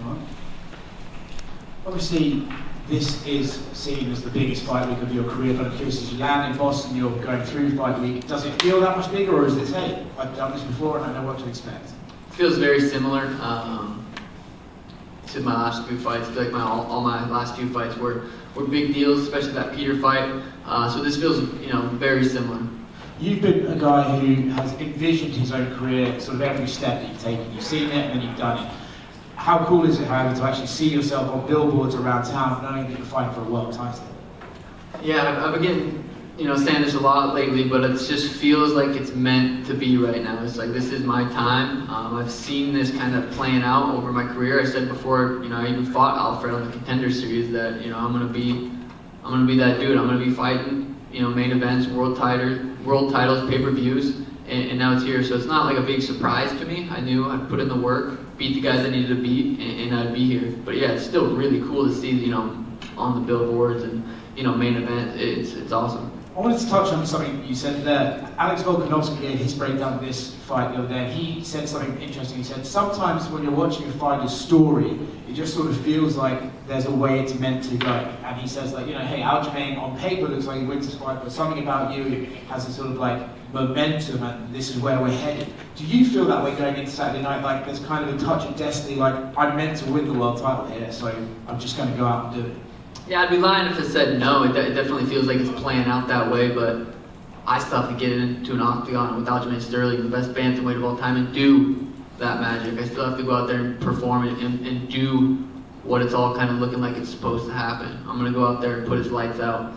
Sure. Obviously, this is seen as the biggest fight week of your career, but I'm curious, as you land in Boston, you're going through fight week, does it feel that much bigger, or is it, hey, I've done this before and I know what to expect? It feels very similar to my last few fights. I feel like all my last few fights were big deals, especially that Peter fight. So this feels, very similar. You've been a guy who has envisioned his own career, sort of every step that you've taken. You've seen it and then you've done it. How cool is it, however, to actually see yourself on billboards around town knowing that you're fighting for a world title? Yeah, I've been getting, saying this a lot lately, but it just feels like it's meant to be right now. It's like, this is my time. I've seen this kind of playing out over my career. I said before, I even fought Alfred on the Contender Series that, I'm gonna be that dude. I'm gonna be fighting, main events, world titles, pay-per-views, and now it's here. So it's not like a big surprise to me. I knew I'd put in the work, beat the guys I needed to beat, and I'd be here. But yeah, it's still really cool to see, on the billboards and, main events. It's awesome. I wanted to touch on something you said there. Alex Volkanovski gave his breakdown of this fight the other day. He said something interesting. He said, sometimes when you're watching a fighter's story, it just sort of feels like there's a way it's meant to go. And he says, like, hey, Aljamain on paper looks like he wins this fight, but something about you has a sort of like momentum and this is where we're headed. Do you feel that way going into Saturday night? Like there's kind of a touch of destiny, like I'm meant to win the world title here, so I'm just going to go out and do it? Yeah, I'd be lying if I said no. It definitely feels like it's playing out that way, but I still have to get into an octagon with Aljamain Sterling, the best bantamweight of all time, and do that magic. I still have to go out there and perform and do what it's all kind of looking like it's supposed to happen. I'm going to go out there and put his lights out.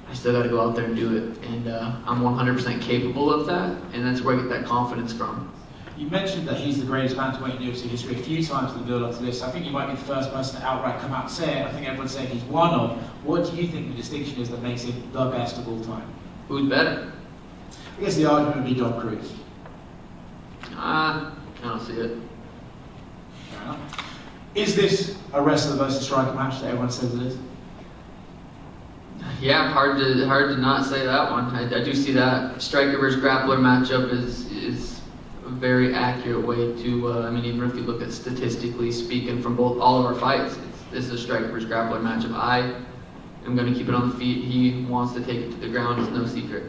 I still got to go out there and do it, and I'm 100% capable of that, and that's where I get that confidence from. You mentioned that he's the greatest bantamweight in UFC history a few times in the build-up to this. I think you might be the first person to outright come out and say it. I think everyone's saying he's one of. What do you think the distinction is that makes him the best of all time? Who's better? I guess the argument would be Dominick Cruz. I don't see it. Fair enough. Is this a wrestler versus striker match that everyone says it is? Yeah, hard to not say that one. I do see that. Striker versus grappler matchup is a very accurate way to, even if you look at statistically speaking from all of our fights, this is a striker versus grappler matchup. I am going to keep it on the feet. He wants to take it to the ground. It's no secret.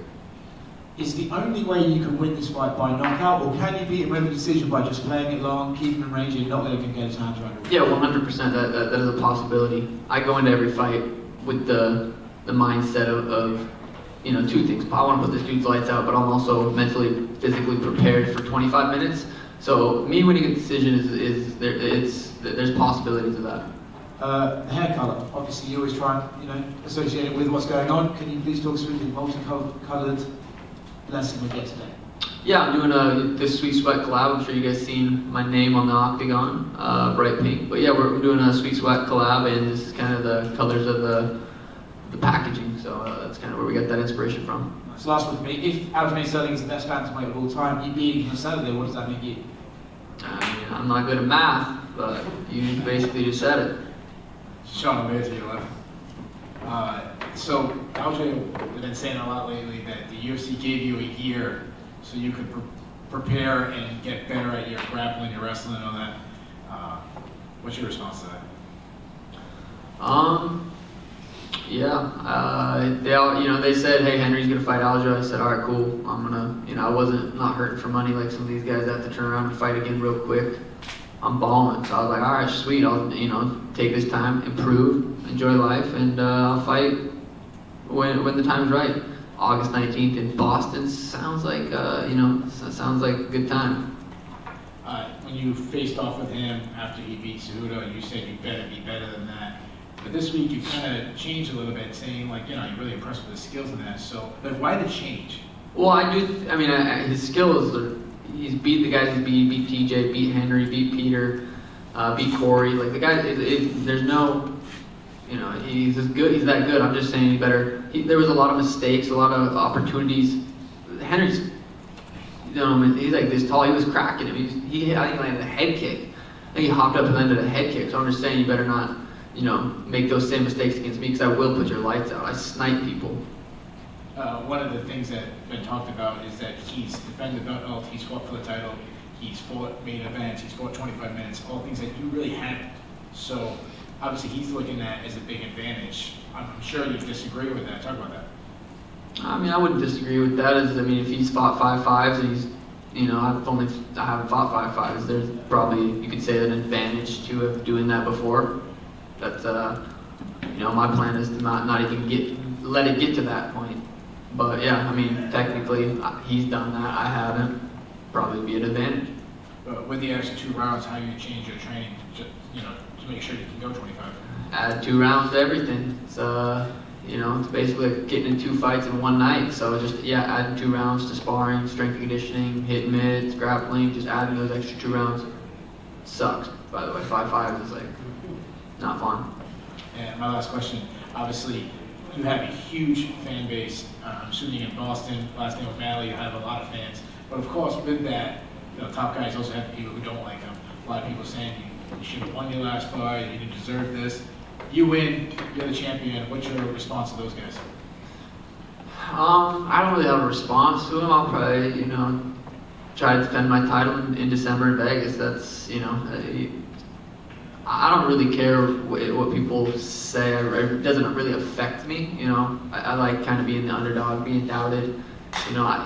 Is the only way you can win this fight by knockout, or can you beat him with a decision by just playing it long, keeping him rangy, and not letting him get his hands around it? Yeah, 100%. That is a possibility. I go into every fight with the mindset of two things. I want to put this dude's lights out, but I'm also mentally, physically prepared for 25 minutes. So me winning a decision there's possibilities of that. The hair color. Obviously, you always try and associate it with what's going on. Can you please talk us through the multicolored blessing we get today? Yeah, I'm doing this Sweet Sweat collab. I'm sure you guys seen my name on the octagon, bright pink. But yeah, we're doing a Sweet Sweat collab, and this is kind of the colors of the packaging. So that's kind of where we get that inspiration from. So last one for me. If Aljamain Sterling is the best bantamweight of all time, you beating him on Saturday, what does that make you? I'm not good at math, but you basically just said it. Sean, I'm to your left. So Aljamain has been saying a lot lately that the UFC gave you a year so you could prepare and get better at your grappling, your wrestling, and all that. What's your response to that? They said, hey, Henry's gonna fight Aljo. I said, all right, cool. I'm gonna, I wasn't not hurting for money like some of these guys that have to turn around and fight again real quick. I'm balling, so I was like, all right, sweet. I'll, take this time, improve, enjoy life, and I'll fight when the time's right. August 19th in Boston sounds like, sounds like a good time. When you faced off with him after he beat Cejudo, you said you better be better than that. But this week you kind of changed a little bit, saying like, you're really impressed with his skills in that. So, but why the change? Well, his skills. He's beat the guys he beat TJ, beat Henry, beat Peter, beat Corey. Like the guy, there's no, he's as good. He's that good. I'm just saying he's better. There was a lot of mistakes, a lot of opportunities. Henry's, he's like this tall. He was cracking him. I think he landed a head kick. I think he hopped up and landed a head kick. So I'm just saying you better not. Make those same mistakes against me because I will put your lights out. I snipe people. One of the things that's been talked about is that he's defended the belt, he's fought for the title, he's fought main events, he's fought 25 minutes, all things that you really hadn't. So obviously he's looking at as a big advantage. I'm sure you disagree with that. Talk about that. I mean, I wouldn't disagree with that. I mean, if he's fought 5-5s and he's, I haven't fought 5-5s. There's probably, you could say, an advantage to of doing that before. But my plan is to not even let it get to that point. But yeah, I mean, technically, he's done that. I haven't. Probably be an advantage. But with the extra 2 rounds, how do you change your training, to make sure you can go 25? Add 2 rounds to everything. It's basically like getting in 2 fights in one night. So just, adding 2 rounds to sparring, strength and conditioning, hit mids, grappling, just adding those extra 2 rounds. Sucks, by the way. 5-5 is like, not fun. And my last question, obviously, you have a huge fan base. Shooting in Boston, last name O'Malley, you have a lot of fans. But of course, with that, top guys also have people who don't like them. A lot of people saying you should have won your last fight, you didn't deserve this. You win, you're the champion. What's your response to those guys? I don't really have a response to them. I'll probably, try to defend my title in December in Vegas. That's, I don't really care what people say. It doesn't really affect me. I like kind of being the underdog, being doubted.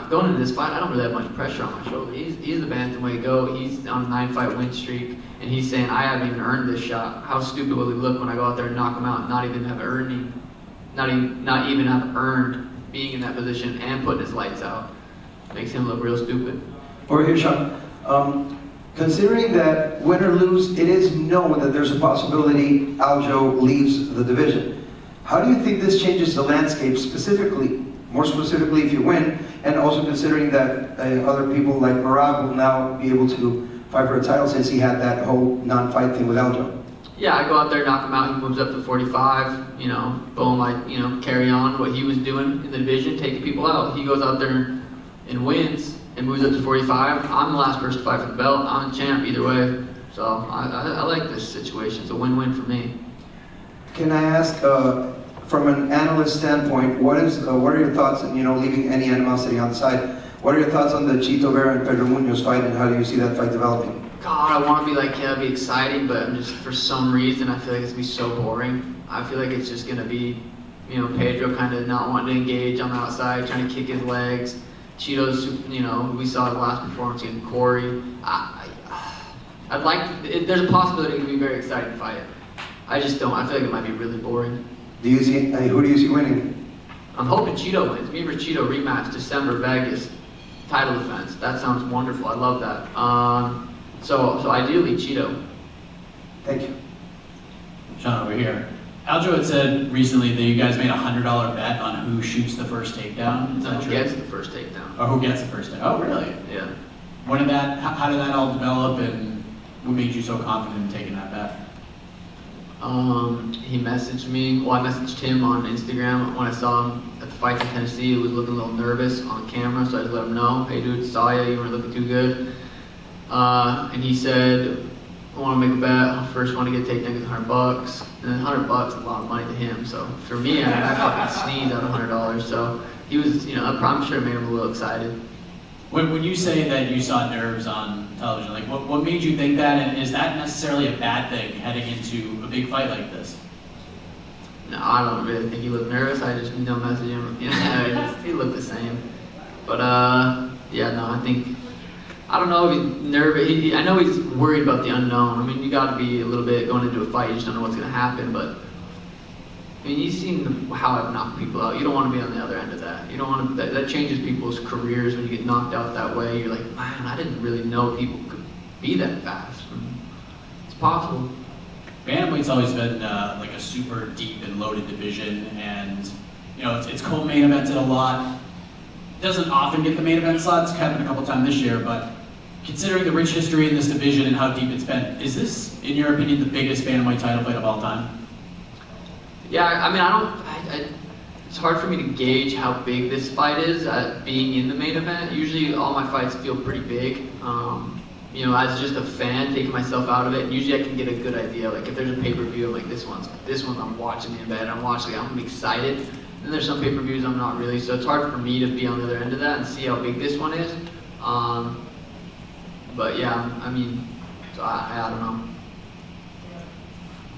Going into this fight, I don't really have much pressure on my shoulder. He's the bantamweight go. He's on a 9-fight win streak, and he's saying I haven't even earned this shot. How stupid will he look when I go out there and knock him out, and not even have earned being in that position and putting his lights out? Makes him look real stupid. Over here, Sean. Considering that win or lose, it is known that there's a possibility Aljo leaves the division. How do you think this changes the landscape more specifically if you win, and also considering that other people like Merab will now be able to fight for a title since he had that whole non-fight thing with Aljo? Yeah, I go out there, knock him out, he moves up to 45, boom, carry on what he was doing in the division, taking people out. He goes out there and wins and moves up to 45. I'm the last person to fight for the belt. I'm the champ either way. So I like this situation. It's a win-win for me. Can I ask, from an analyst standpoint, what are your thoughts, and leaving any animosity on the side, what are your thoughts on the Chito Vera and Pedro Munhoz fight, and how do you see that fight developing? God, I want to be like, it'd be exciting, but for some reason, I feel like it's going to be so boring. I feel like it's just going to be, Pedro kind of not wanting to engage on the outside, trying to kick his legs. Chito's, we saw his last performance against Corey. There's a possibility it could be a very exciting fight. I just don't. I feel like it might be really boring. Who do you see winning? I'm hoping Chito wins. Me versus Chito rematch, December, Vegas, title defense. That sounds wonderful. I love that. So ideally, Chito. Thank you. Sean, over here. Aljo had said recently that you guys made a $100 bet on who shoots the first takedown. Is that Who true? gets the first takedown? Or who gets the first takedown? Oh, really? Yeah. How did that all develop, and what made you so confident in taking that bet? He messaged me. Well, I messaged him on Instagram when I saw him at the fights in Tennessee. He was looking a little nervous on camera, so I just let him know, hey dude, saw you weren't looking too good. And he said, I want to make a bet. First want to get taken gets $100, and then $100 is a lot of money to him. So for me, I fucking sneezed out $100. So he was, I'm sure it made him a little excited. When you say that you saw nerves on television, like what made you think that, and is that necessarily a bad thing heading into a big fight like this? No, I don't really think he looked nervous. I just messaged him. He looked the same. But I don't know if he's nervous. I know he's worried about the unknown. I mean, you got to be a little bit going into a fight. You just don't know what's going to happen. But I mean, you've seen how I've knocked people out. You don't want to be on the other end of that. You don't want to. That changes people's careers when you get knocked out that way. You're like, man, I didn't really know people could be that fast. It's possible. Bantamweight's always been like a super deep and loaded division, and it's co-main evented a lot. Doesn't often get the main event slots. It's happened a couple times this year, but considering the rich history in this division and how deep it's been, is this, in your opinion, the biggest bantamweight title fight of all time? Yeah, I mean, it's hard for me to gauge how big this fight is being in the main event. Usually all my fights feel pretty big. As just a fan, taking myself out of it, usually I can get a good idea. Like if there's a pay-per-view, I'm like, this one I'm watching in bed, I'm gonna be excited. And there's some pay-per-views I'm not really, so it's hard for me to be on the other end of that and see how big this one is. But yeah, I mean, so I don't know.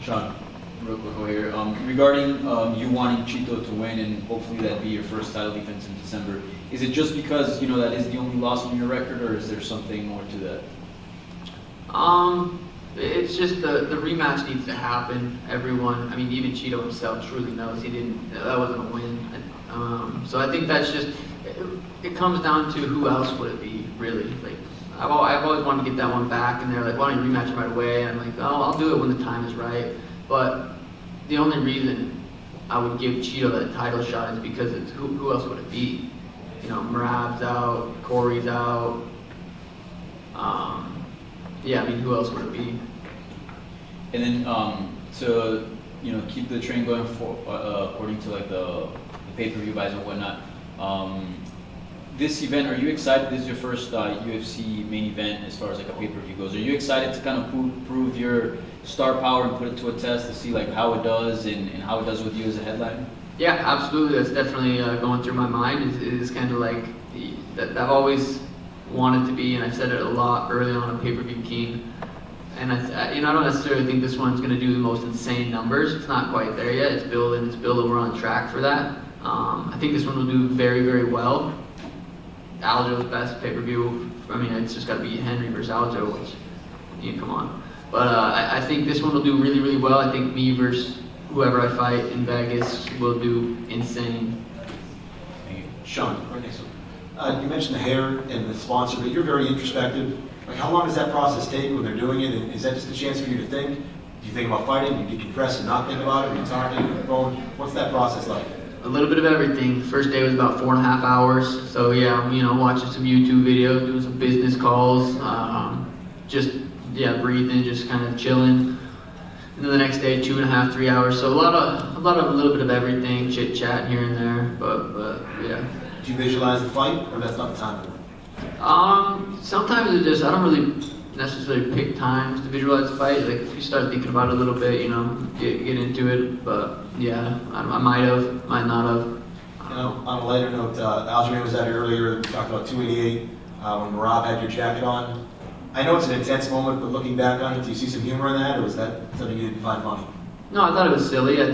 Sean, real quick over here. Regarding you wanting Chito to win and hopefully that be your first title defense in December, is it just because that is the only loss on your record, or is there something more to that? It's just the rematch needs to happen. Everyone, I mean, even Chito himself truly knows that wasn't a win. So I think that's just, it comes down to who else would it be, really. Like, I've always wanted to get that one back, and they're like, why don't you rematch right away? And I'm like, oh, I'll do it when the time is right. But the only reason I would give Chito that title shot is because it's who else would it be? Merab's out, Corey's out. Yeah, I mean, who else would it be? And then to keep the train going for according to like the pay-per-view buys and whatnot. This event, are you excited? This is your first UFC main event as far as like a pay-per-view goes. Are you excited to kind of prove your star power and put it to a test to see like how it does and how it does with you as a headliner? Yeah, absolutely. That's definitely going through my mind. Is kind of like that I've always wanted to be, and I've said it a lot early on, a pay-per-view king. And I don't necessarily think this one's going to do the most insane numbers. It's not quite there yet. It's building. We're on track for that. I think this one will do very, very well. Aljo's best pay-per-view. I mean, it's just got to be Henry versus Aljo, which, come on. But I think this one will do really, really well. I think me versus whoever I fight in Vegas will do insane. Thank you. Sean, right next to him. You mentioned the hair and the sponsor, but you're very introspective. Like, how long does that process take when they're doing it? And is that just a chance for you to think? Do you think about fighting? Do you decompress and not think about it? Are you talking on the phone? What's that process like? A little bit of everything. First day was about 4.5 hours. So yeah, watching some YouTube videos, doing some business calls, breathing, just kind of chilling. And then the next day, 2.5, 3 hours. So a little bit of everything, chit chat here and there. But yeah. Do you visualize the fight, or that's not the time for it? Sometimes I don't really necessarily pick times to visualize the fight. Like if you start thinking about it a little bit, get into it. But yeah, I might have, might not have. On a lighter note, Aljamain was out here earlier. We talked about 288 when Merab had your jacket on. I know it's an intense moment, but looking back on it, do you see some humor in that, or was that something you didn't find funny? No, I thought it was silly. I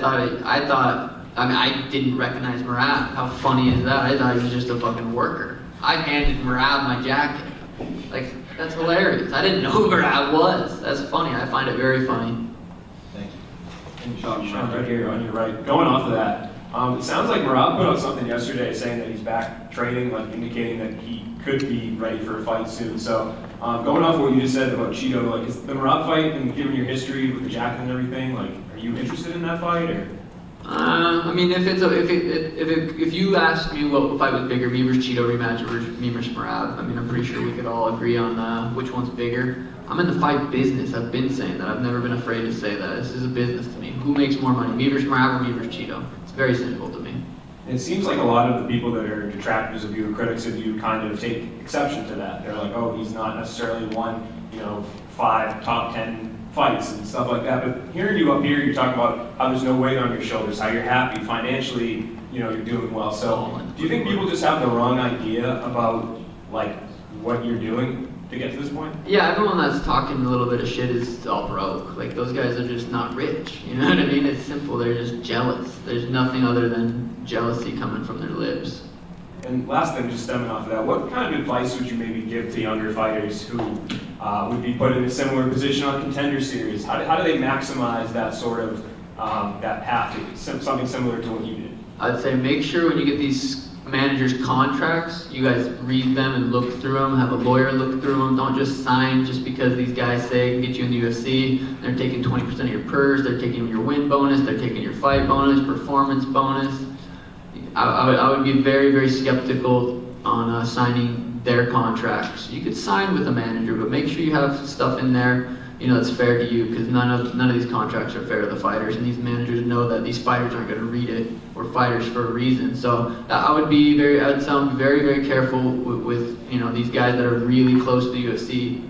didn't recognize Merab. How funny is that? I thought he was just a fucking worker. I handed Merab my jacket. Like, that's hilarious. I didn't know who Merab was. That's funny. I find it very funny. Thank you. Sean, right here on your right. Going off of that, it sounds like Merab put out something yesterday saying that he's back training, like indicating that he could be ready for a fight soon. So, going off of what you just said about Chito, like, is the Merab fight, and given your history with the jacket and everything, like, are you interested in that fight, or? I mean, if you asked me what fight was bigger, me versus Chito rematch or me versus Merab, I mean, I'm pretty sure we could all agree on which one's bigger. I'm in the fight business. I've been saying that. I've never been afraid to say that. This is a business to me. Who makes more money, me versus Merab or me versus Chito? It's very simple to me. It seems like a lot of the people that are detractors of you, critics of you, kind of take exception to that. They're like, oh, he's not necessarily won, 5 top 10 fights and stuff like that. But hearing you up here, you're talking about how there's no weight on your shoulders, how you're happy financially, you're doing well. So do you think people just have the wrong idea about like what you're doing to get to this point? Yeah, everyone that's talking a little bit of shit is all broke. Like, those guys are just not rich. You know what I mean? It's simple. They're just jealous. There's nothing other than jealousy coming from their lips. And last thing, just stemming off of that, what kind of advice would you maybe give to younger fighters who would be put in a similar position on Contender Series? How do they maximize that sort of that path, something similar to what you did? I'd say make sure when you get these managers' contracts, you guys read them and look through them, have a lawyer look through them. Don't just sign just because these guys say can get you in the UFC. They're taking 20% of your purse, they're taking your win bonus, they're taking your fight bonus, performance bonus. I would be very, very skeptical on signing their contracts. You could sign with a manager, but make sure you have stuff in there, that's fair to you, because none of these contracts are fair to the fighters, and these managers know that these fighters aren't going to read it. We're fighters for a reason. So I would sound very, very careful with these guys that are really close to the UFC.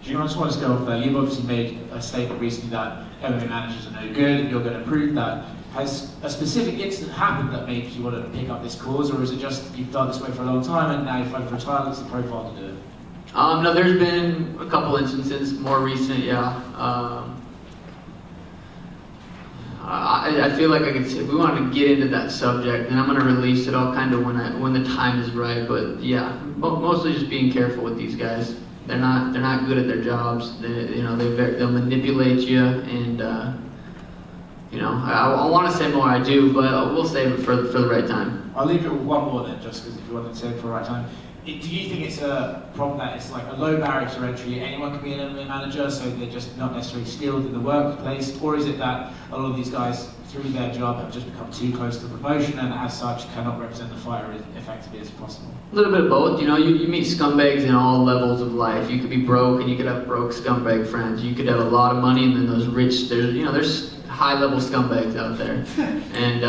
I just want to go off there. You've obviously made a statement recently that MMA managers are no good, and you're going to prove that. Has a specific incident happened that made you want to pick up this cause, or is it just you've done this way for a long time and now you're fighting for a title, it's the profile to do it? No, there's been a couple instances, more recent, yeah. I feel like I could say, if we wanted to get into that subject, then I'm going to release it all kind of when the time is right. But yeah, mostly just being careful with these guys. They're not good at their jobs. They'll manipulate you, and I want to say more. I do, but we'll save it for the right time. I'll leave it with one more then, just because if you want to say it for the right time. Do you think it's a problem that it's like a low barrier to entry? Anyone can be an MMA manager, so they're just not necessarily skilled in the workplace? Or is it that a lot of these guys, through their job, have just become too close to promotion and as such cannot represent the fighter as effectively as possible? A little bit of both. You meet scumbags in all levels of life. You could be broke and you could have broke scumbag friends. You could have a lot of money and then those rich, there's high level scumbags out there. And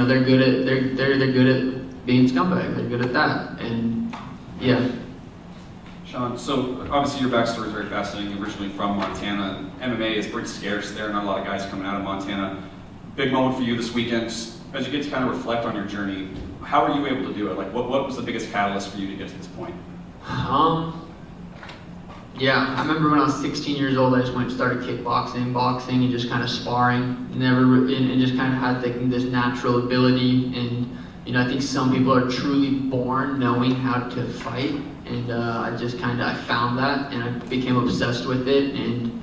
they're good at being scumbag. They're good at that. And yeah. Sean, so obviously your backstory is very fascinating. Originally from Montana, MMA is pretty scarce there. Not a lot of guys coming out of Montana. Big moment for you this weekend. As you get to kind of reflect on your journey, how were you able to do it? Like, what was the biggest catalyst for you to get to this point? Yeah, I remember when I was 16 years old, I just went and started kickboxing, boxing, and just kind of sparring. And just kind of had this natural ability. And I think some people are truly born knowing how to fight. And I found that, and I became obsessed with it. And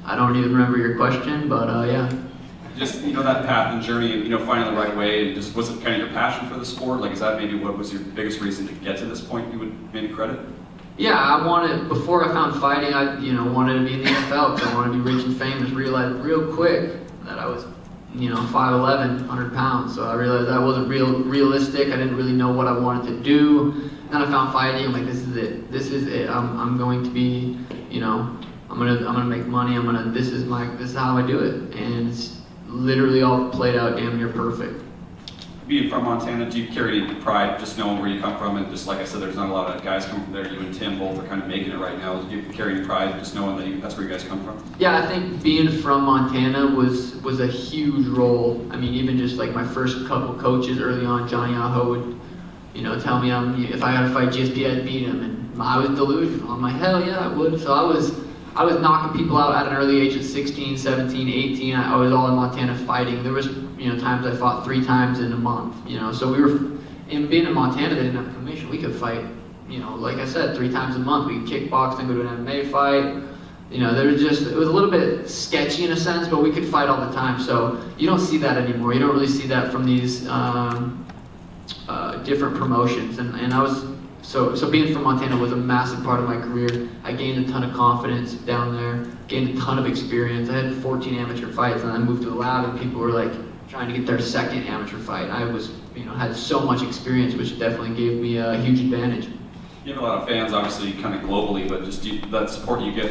I don't even remember your question, but yeah. Just that path and journey, and finding the right way, and just was it kind of your passion for the sport? Like, is that maybe what was your biggest reason to get to this point? You would maybe credit? Yeah, before I found fighting, I wanted to be in the NFL. I wanted to be rich and famous. Realized real quick that I was 5'11", 100 pounds. So I realized that wasn't realistic. I didn't really know what I wanted to do. Then I found fighting. I'm like, this is it. This is it. I'm going to be, I'm gonna make money. This is how I do it. And it's literally all played out damn near perfect. Being from Montana, do you carry any pride just knowing where you come from? And just like I said, there's not a lot of guys coming from there. You and Tim both are kind of making it right now. Do you carry any pride just knowing that that's where you guys come from? Yeah, I think being from Montana was a huge role. I mean, even just like my first couple coaches early on, Johnny Aho would, tell me if I had to fight GSP, I'd beat him. And I was delusional. I'm like, hell yeah, I would. So I was knocking people out at an early age of 16, 17, 18. I was all in Montana fighting. There was, times I fought 3 times in a month, So we were, in being in Montana, they didn't have a commission. We could fight, like I said, 3 times a month. We could kickbox and go to an MMA fight. It was a little bit sketchy in a sense, but we could fight all the time. So you don't see that anymore. You don't really see that from these different promotions. And I was, so being from Montana was a massive part of my career. I gained a ton of confidence down there, gained a ton of experience. I had 14 amateur fights, and I moved to the lab, and people were like trying to get their second amateur fight. I was, had so much experience, which definitely gave me a huge advantage. You have a lot of fans, obviously, kind of globally, but just that support you get